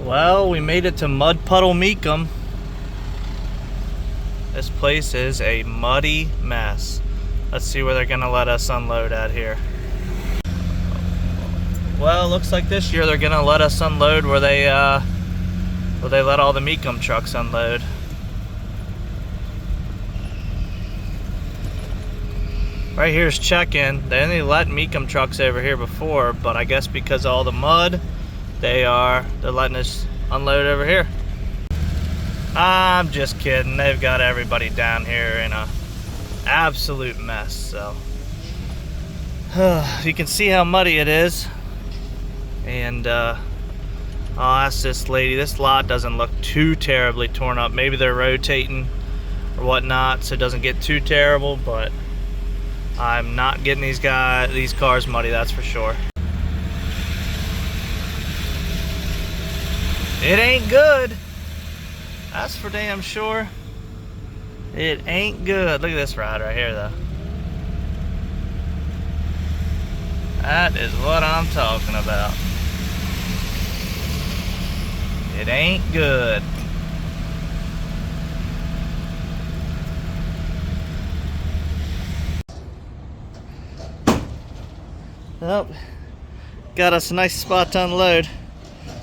Well, we made it to Mud Puddle Meekum. This place is a muddy mess. Let's see where they're gonna let us unload at here. Well, looks like this year they're gonna let us unload where they let all the Meekum trucks unload. Right here's check-in. They only let Meekum trucks over here before, but I guess because of all the mud, they're letting us unload over here. I'm just kidding. They've got everybody down here in a absolute mess. So you can see how muddy it is. And I'll ask this lady. This lot doesn't look too terribly torn up. Maybe they're rotating or whatnot, so it doesn't get too terrible. But I'm not getting these cars muddy. That's for sure. It ain't good. That's for damn sure. It ain't good. Look at this ride right here, though. That is what I'm talking about. It ain't good. Oh, got us a nice spot to unload.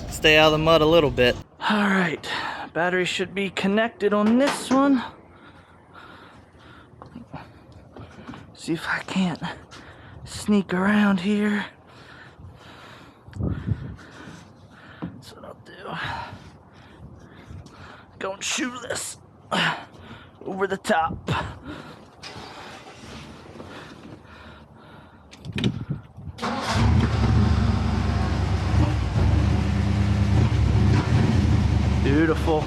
Stay out of the mud a little bit. All right, battery should be connected on this one. See if I can't sneak around here. That's what I'll do. Going shoeless over the top. Beautiful.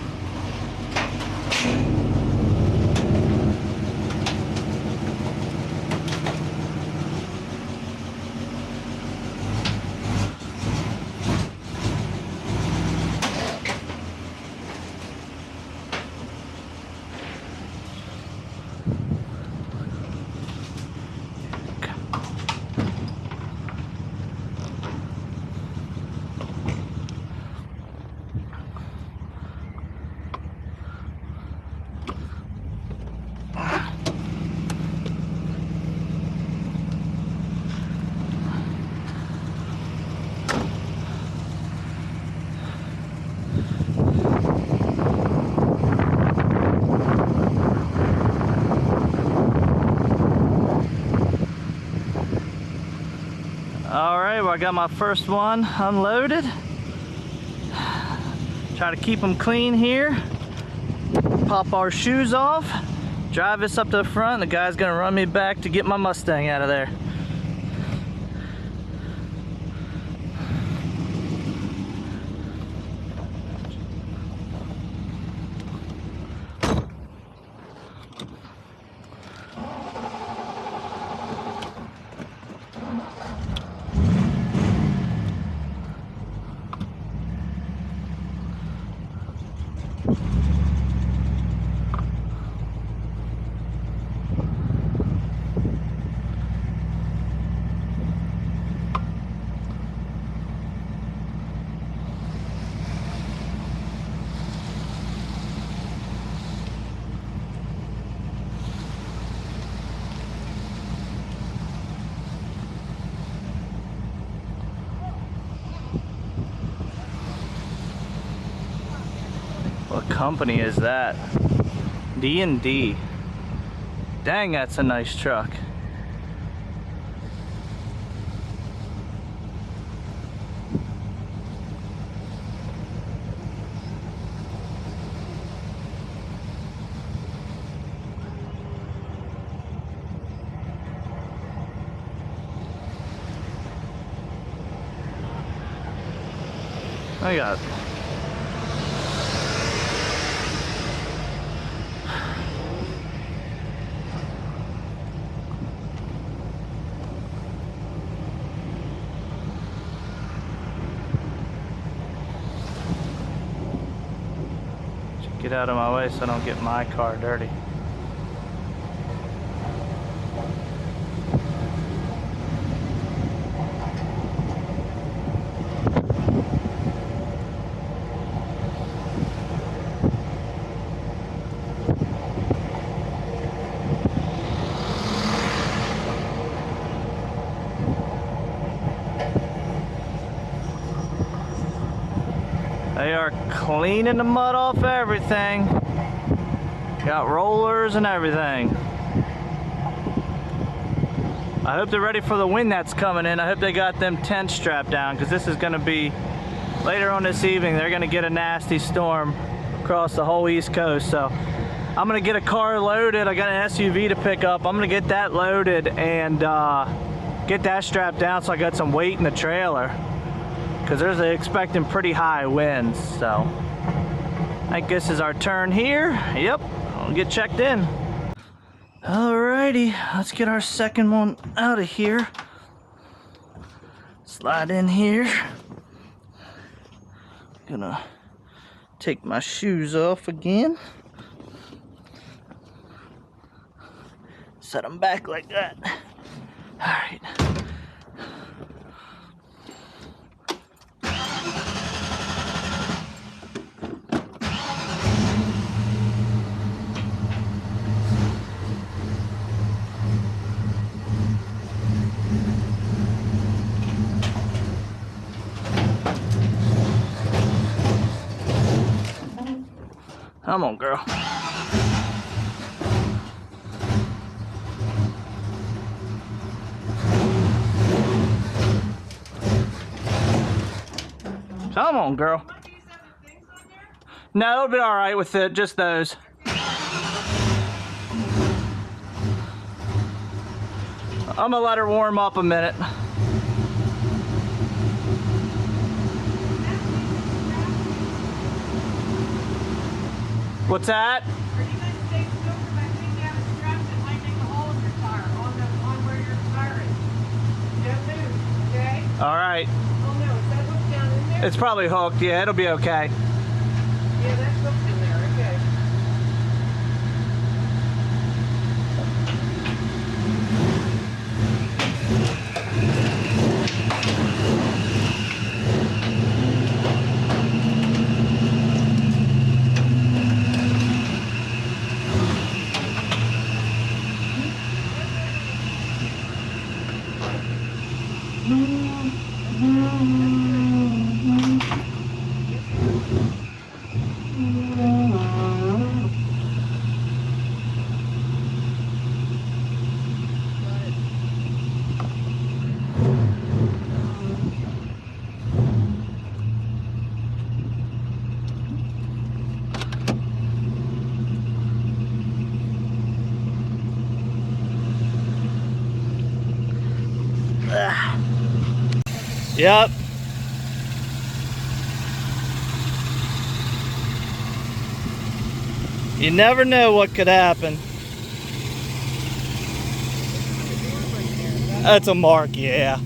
Alright, well I got my first one unloaded. Try to keep them clean here. Pop our shoes off. Drive this up to the front. The guy's gonna run me back to get my Mustang out of there. What company is that? D&D. Dang, that's a nice truck. I got get out of my way so I don't get my car dirty. They are cleaning the mud off everything. Got rollers and everything. I hope they're ready for the wind that's coming in. I hope they got them tents strapped down, because this is going to be, later on this evening, they're going to get a nasty storm across the whole East Coast. So I'm going to get a car loaded. I got an SUV to pick up. I'm going to get that loaded and get that strapped down so I got some weight in the trailer, because they're expecting pretty high winds. So I think this is our turn here. Yep, I'll get checked in. Alrighty, let's get our second one out of here. Slide in here. Gonna take my shoes off again. Set them back like that. Alright. Come on, girl. Come on, girl. No, it'll be all right with it, just those. I'm gonna let her warm up a minute. What's that? Are you going to stay still? Because I think you have a strap that might make a hole in your tire, on where your tire is. Don't move, okay? All right. Oh no, is that hooked down in there? It's probably hooked. Yeah, it'll be okay. Yeah, that's hooked in there, okay. Yep. You never know what could happen. That's a mark, yeah.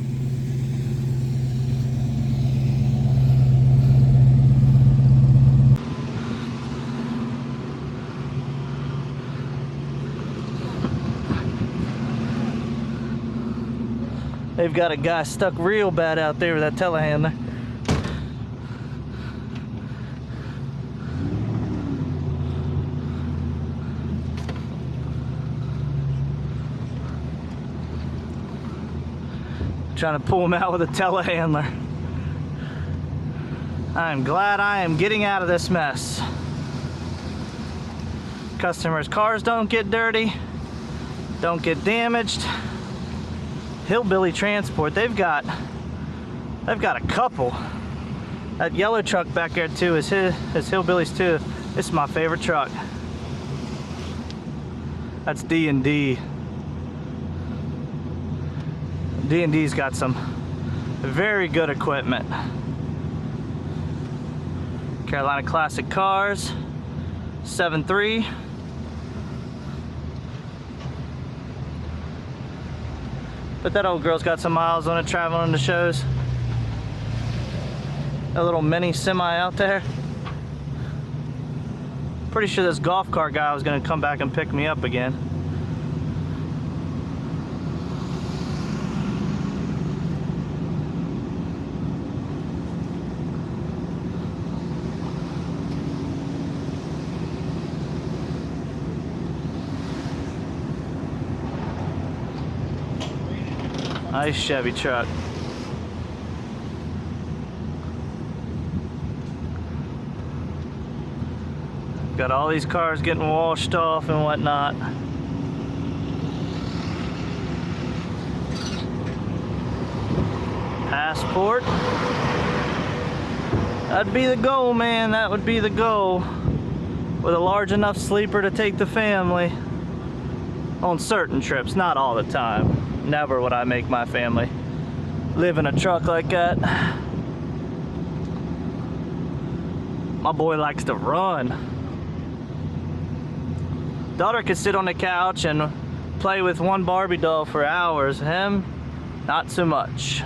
They've got a guy stuck real bad out there with that telehandler. Trying to pull him out with a telehandler. I'm glad I am getting out of this mess. Customers' cars don't get dirty, don't get damaged. Hillbilly Transport, they've got a couple. That yellow truck back there too is Hillbillies too. This is my favorite truck. That's D&D. D&D's got some very good equipment. Carolina Classic Cars, 7.3. But that old girl's got some miles on it, traveling in the shows. A little mini semi out there. Pretty sure this golf cart guy was gonna come back and pick me up again. Nice Chevy truck. Got all these cars getting washed off and whatnot. Passport. That'd be the goal, man. That would be the goal. With a large enough sleeper to take the family. On certain trips, not all the time. Never would I make my family live in a truck like that. My boy likes to run. Daughter could sit on the couch and play with one Barbie doll for hours. Him, not so much.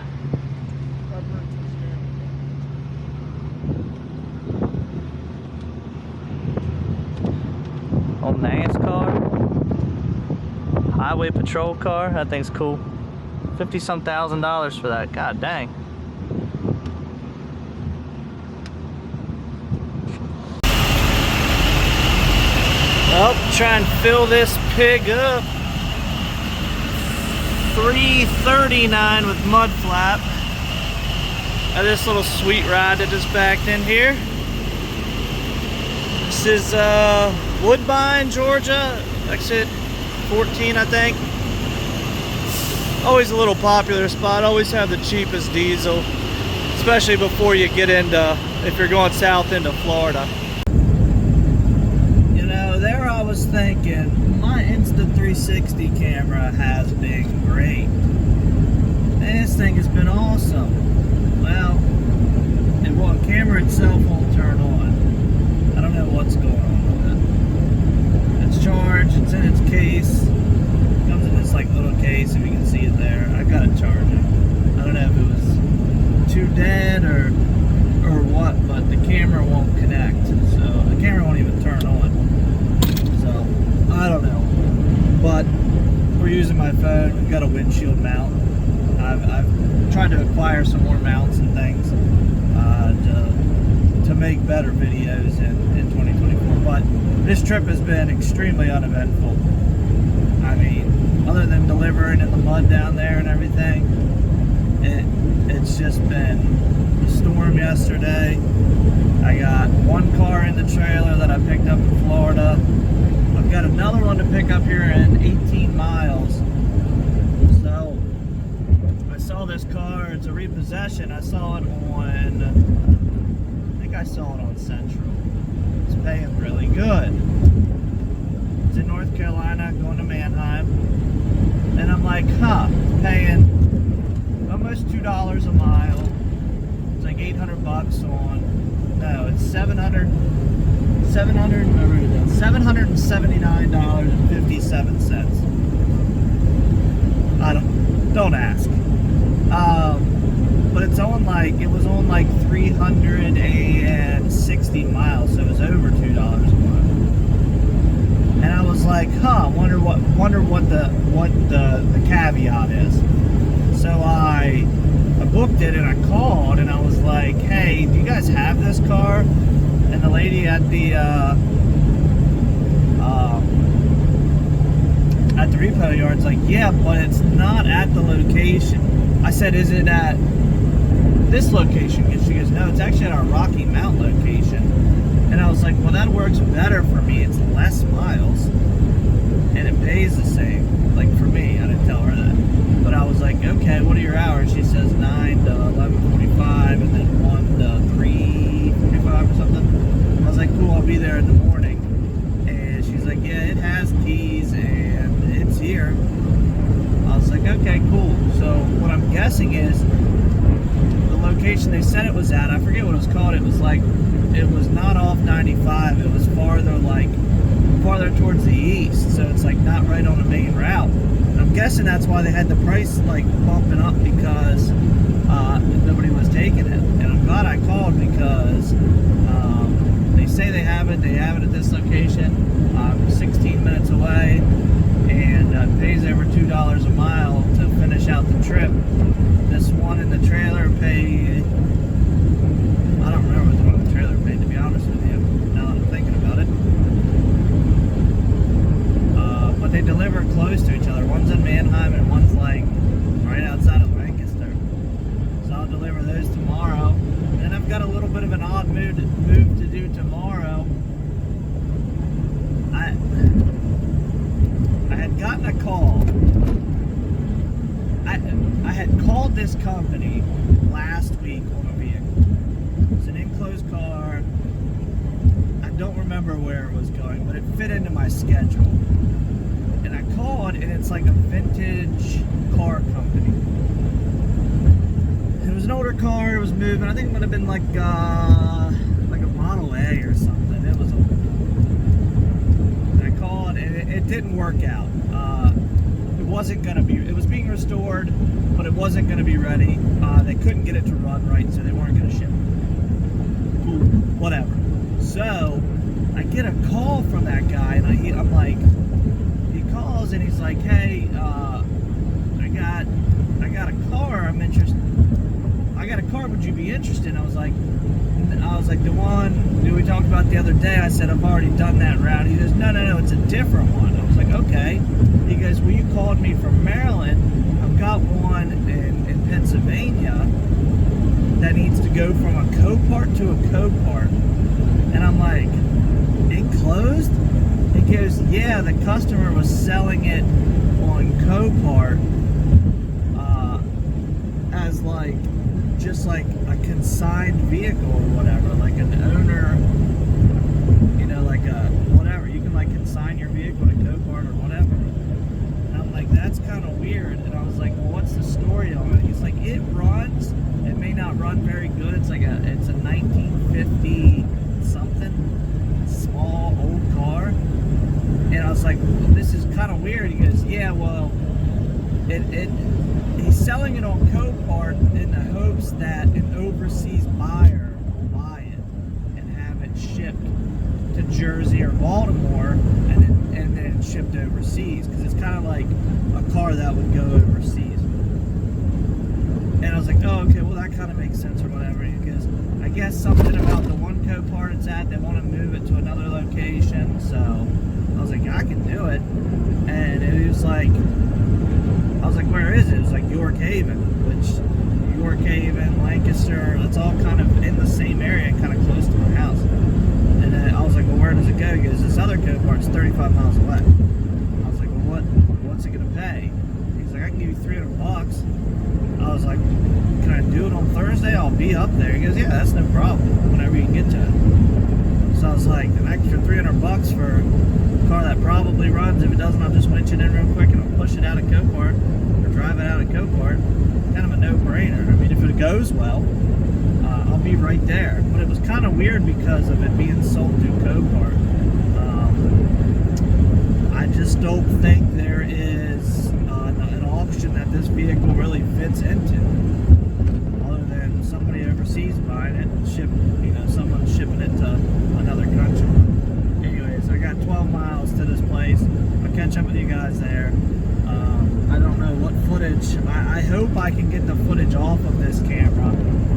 Old NASCAR. Highway patrol car. That thing's cool. 50-some thousand dollars for that. God dang. Well, try and fill this pig up. 339 with mud flap. This little sweet ride that just backed in here. This is Woodbine, Georgia. Exit 14, I think. Always a little popular spot. Always have the cheapest diesel, especially before you get into, if you're going south into Florida. You know, there I was thinking, my Insta360 camera has been great. And this thing has been awesome. Well, the camera itself won't turn on. I don't know what's going on with it. It's charged, it's in its case. It comes in this like little case, if you can see it there. I got it charging. I don't know if it was too dead or what, but the camera won't connect. So the camera won't even turn on. So I don't know. But we're using my phone. We've got a windshield mount. I've tried to acquire some more mounts and things to make better videos in 2024. But this trip has been extremely uneventful. I mean, other than delivering in the mud down there and everything, it's just been the storm yesterday. I got one car in the trailer that I picked up in Florida. I've got another one to pick up here in 18 miles. So I saw this car. It's a repossession. I saw it on, I think I saw it on Central. It's paying really good. It's in North Carolina, going to Manheim. And I'm like, it's paying almost $2 a mile. It's like 800 bucks on, no, it's $779.57. Don't ask. But it's on like, it was on like 360 miles, so it was over $2 a mile. And I was like, wonder what the caveat is. So I booked it and I called and I was like, hey, do you guys have this car? And the lady at the repo yard's like, yeah, but it's not at the location. I said, is it at this location? And she goes, no, it's actually at our Rocky Mount location. And I was like, well, that works better for me. It's less miles and it pays the same. Like for me, I didn't tell her that. But I was like, okay, what are your hours? She says 9 to 11:45 and then 1 to 3:45 or something. I was like, cool, I'll be there in the morning. And she's like, yeah, it has keys and it's here. I was like, okay, cool. So what I'm guessing is the location they said it was at, I forget what it was called. It was like, it was not off 95. It was farther towards the east. So it's like not right on the main route. And I'm guessing that's why they had the price like bumping up, because nobody was taking it. And I'm glad I called, because they say they have it at this location. 16 minutes away, and it pays over $2 a mile to finish out the trip. This one in the trailer paid, I don't remember what the one in the trailer paid, to be honest with you, now that I'm thinking about it. But they deliver close to each other. One's in Manheim and one's like right outside of Lancaster. So I'll deliver those tomorrow. And I've got a little bit of an odd move to do tomorrow. I had gotten a call. I had called this company last week on a vehicle. It's an enclosed car. I don't remember where it was going, but it fit into my schedule. And I called, and it's like a vintage car company. It was an older car. It was moving. I think it would have been like a Model A or something. It was old. And I called, and it didn't work out. It wasn't going to be. It was being restored, but it wasn't going to be ready. They couldn't get it to run right, so they weren't going to ship it. Cool. Whatever. So I get a call from that guy, and I'm like, he calls and he's like, hey, I got a car. I'm interested. I got a car. Would you be interested? I was like, the one that we talked about the other day. I said, I've already done that route. He goes, no, it's a different one. I was like, okay. He goes, well, you called me from Maryland. I've got one in Pennsylvania that needs to go from a Copart to a Copart. And I'm like, it closed? He goes, yeah, the customer was selling it on Copart as like, just like a consigned vehicle or whatever, like an owner, like a whatever. You can like consign your vehicle to Copart or whatever. And I'm like, that's kind of weird. And I was like, well, what's the story on it? He's like, it runs. It may not run very good. It's a 1950 something small old car. And I was like, well, this is kind of weird. He goes, yeah, well, he's selling it on Copart in the hopes that an overseas buyer will buy it and have it shipped to Jersey or Baltimore and then shipped overseas, because it's kind of like a car that would go overseas. And I was like, oh, okay, well, that kind of makes sense or whatever. Because I guess something about the one Copart it's at, they want to move it to another location. So I was like, I can do it. And it was like, I was like, where is it? It was like York Haven, which York Haven, Lancaster, that's all kind of in the same area, kind of close to my house. And then I was like, well, where does it go? He goes, this other Copart's 35 miles away. I was like, well, what's it going to pay? He's like, I can give you $300. I was like, can I do it on Thursday? I'll be up there. He goes, yeah, that's no problem, whenever you can get to it. So I was like, an extra $300 for a car that probably runs. If it doesn't, I'll just winch it in real quick and I'll push it out of Copart or drive it out of Copart. Kind of a no-brainer. I mean, if it goes well, I'll be right there. But it was kind of weird because of it being sold through Copart. I just don't think there is an auction that this vehicle really fits into, other than somebody overseas buying it and someone's shipping it to another country. Anyways, I got 12 miles to this place. I'll catch up with you guys there. I don't know what footage. I hope I can get the footage off of this camera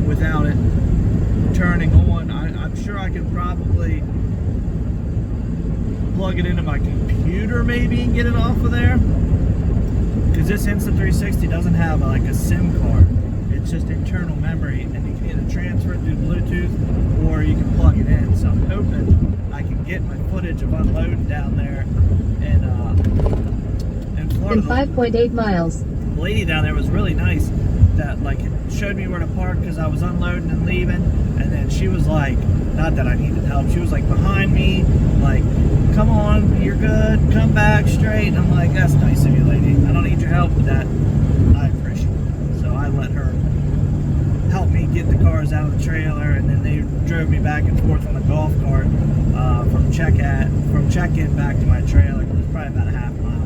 without it turning on. I'm sure I can probably plug it into my computer maybe and get it off of there, because this Insta360 doesn't have like a SIM card. It's just internal memory, and you can either transfer it through Bluetooth or you can plug it in. So I'm hoping I can get my footage of unloading down there in Florida. In 5.8 miles. The lady down there was really nice, that like showed me where to park because I was unloading and leaving, and then she was like, not that I needed help, she was like behind me, like, come on, you're good, come back straight. And I'm like, that's nice of you, lady. I don't need your help with that. I appreciate it. So I let her help me get the cars out of the trailer, and then they drove me back and forth on the golf cart from check-in back to my trailer. It was probably about a half mile.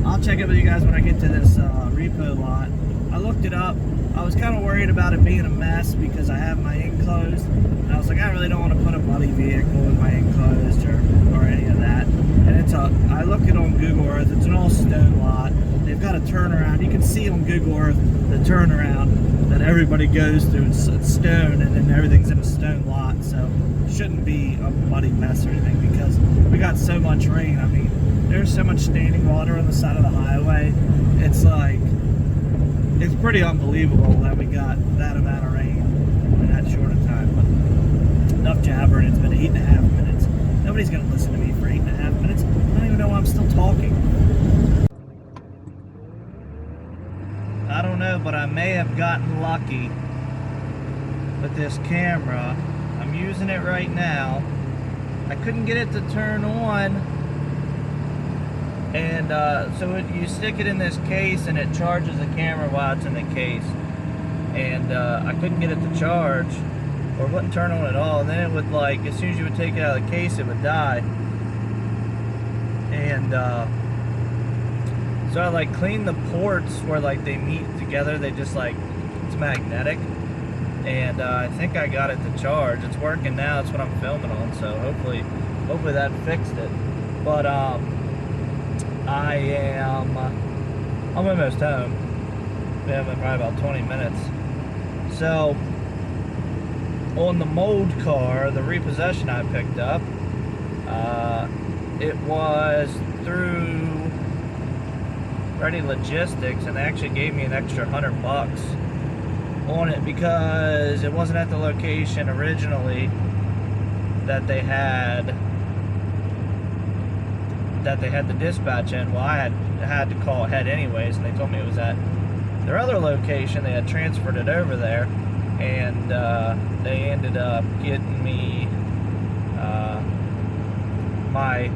I'll check it with you guys when I get to this repo lot. I looked it up. I was kind of worried about it being a mess because I have my enclosed, and I was like, I really don't want to put a muddy vehicle in my enclosed or any of that. And I looked it on Google Earth. It's an all stone lot. They've got a turnaround. You can see on Google Earth the turnaround that everybody goes through. It's stone, and then everything's in a stone lot, so it shouldn't be a muddy mess or anything, because we got so much rain. I mean, there's so much standing water on the side of the highway. It's like, it's pretty unbelievable that we got that amount of rain in that short of time. But enough jabbering. It's been 8.5 minutes. Nobody Nobody's gonna listen to me for 8.5 minutes. I don't even know why I'm still talking. I don't know, but I may have gotten lucky with this camera. I'm using it right now. I couldn't get it to turn on, and so you stick it in this case and it charges the camera while it's in the case, and I couldn't get it to charge, or it wouldn't turn on at all, and then it would, like, as soon as you would take it out of the case, it would die. And so I like cleaned the ports where like they meet together. They just like, it's magnetic, and I think I got it to charge. It's working now. It's what I'm filming on, so hopefully that fixed it. But I'm almost home. Been home in probably about 20 minutes. So on the mold car, the repossession I picked up, it was through Ready Logistics, and they actually gave me an extra $100 on it because it wasn't at the location originally that they had the dispatch in. Well, I had to call ahead anyways, and they told me it was at their other location. They had transferred it over there, and they ended up getting me my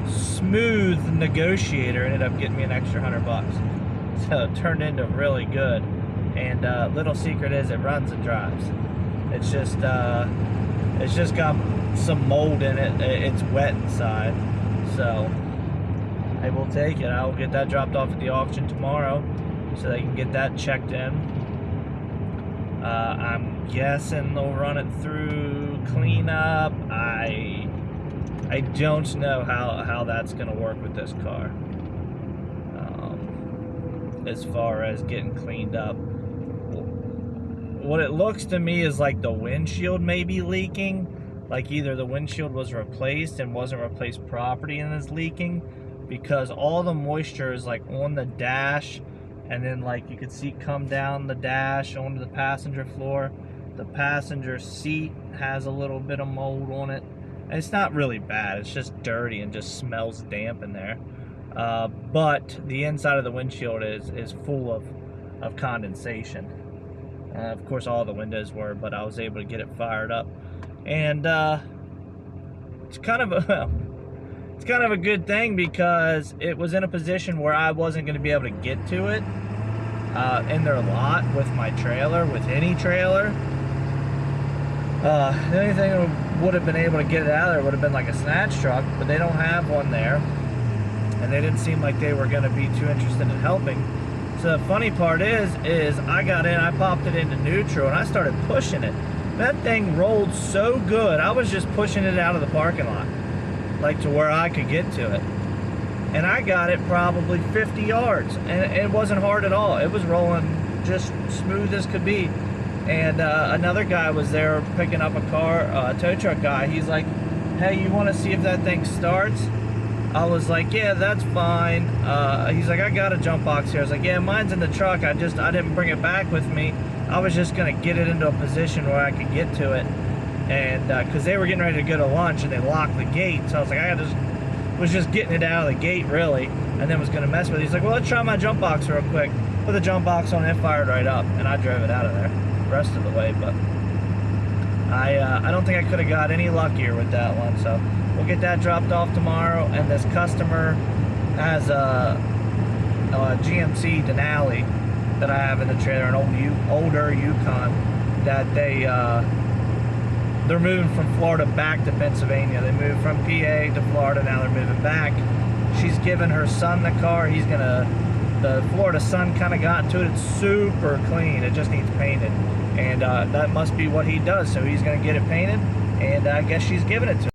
smooth negotiator ended up getting me an extra $100, so it turned into really good. And little secret is, it runs and drives. It's just got some mold in it. It's wet inside, so I will take it. I will get that dropped off at the auction tomorrow, so they can get that checked in. I'm guessing they'll run it through cleanup. I don't know how that's going to work with this car, as far as getting cleaned up. What it looks to me is like the windshield may be leaking, like either the windshield was replaced and wasn't replaced properly and is leaking, because all the moisture is like on the dash, and then like you could see come down the dash onto the passenger floor. The passenger seat has a little bit of mold on it. It's not really bad, it's just dirty and just smells damp in there. But the inside of the windshield is full of condensation. Of course, all the windows were, but I was able to get it fired up. And it's kind of a good thing, because it was in a position where I wasn't going to be able to get to it in their lot with my trailer, with any trailer. The only thing that would have been able to get it out of there would have been like a snatch truck, but they don't have one there, and they didn't seem like they were going to be too interested in helping. So the funny part is I got in, I popped it into neutral, and I started pushing it. That thing rolled so good, I was just pushing it out of the parking lot, like to where I could get to it. And I got it probably 50 yards, and it wasn't hard at all. It was rolling just smooth as could be. And another guy was there picking up a car, a tow truck guy. He's like, hey, you want to see if that thing starts? I was like, yeah, that's fine. He's like, I got a jump box here. I was like, yeah, mine's in the truck. I didn't bring it back with me. I was just going to get it into a position where I could get to it. And because they were getting ready to go to lunch, and they locked the gate. So I was like, was just getting it out of the gate, really, and then was going to mess with it. He's like, well, let's try my jump box real quick. Put the jump box on, it fired right up, and I drove it out of there the rest of the way. But I don't think I could have got any luckier with that one. So we'll get that dropped off tomorrow. And this customer has a GMC Denali that I have in the trailer, an older Yukon that they're moving from Florida back to Pennsylvania. They moved from PA to Florida, now they're moving back. She's given her son the car. The Florida sun kind of got into it. It's super clean. It just needs painted. And that must be what he does. So he's going to get it painted, and I guess she's giving it to him.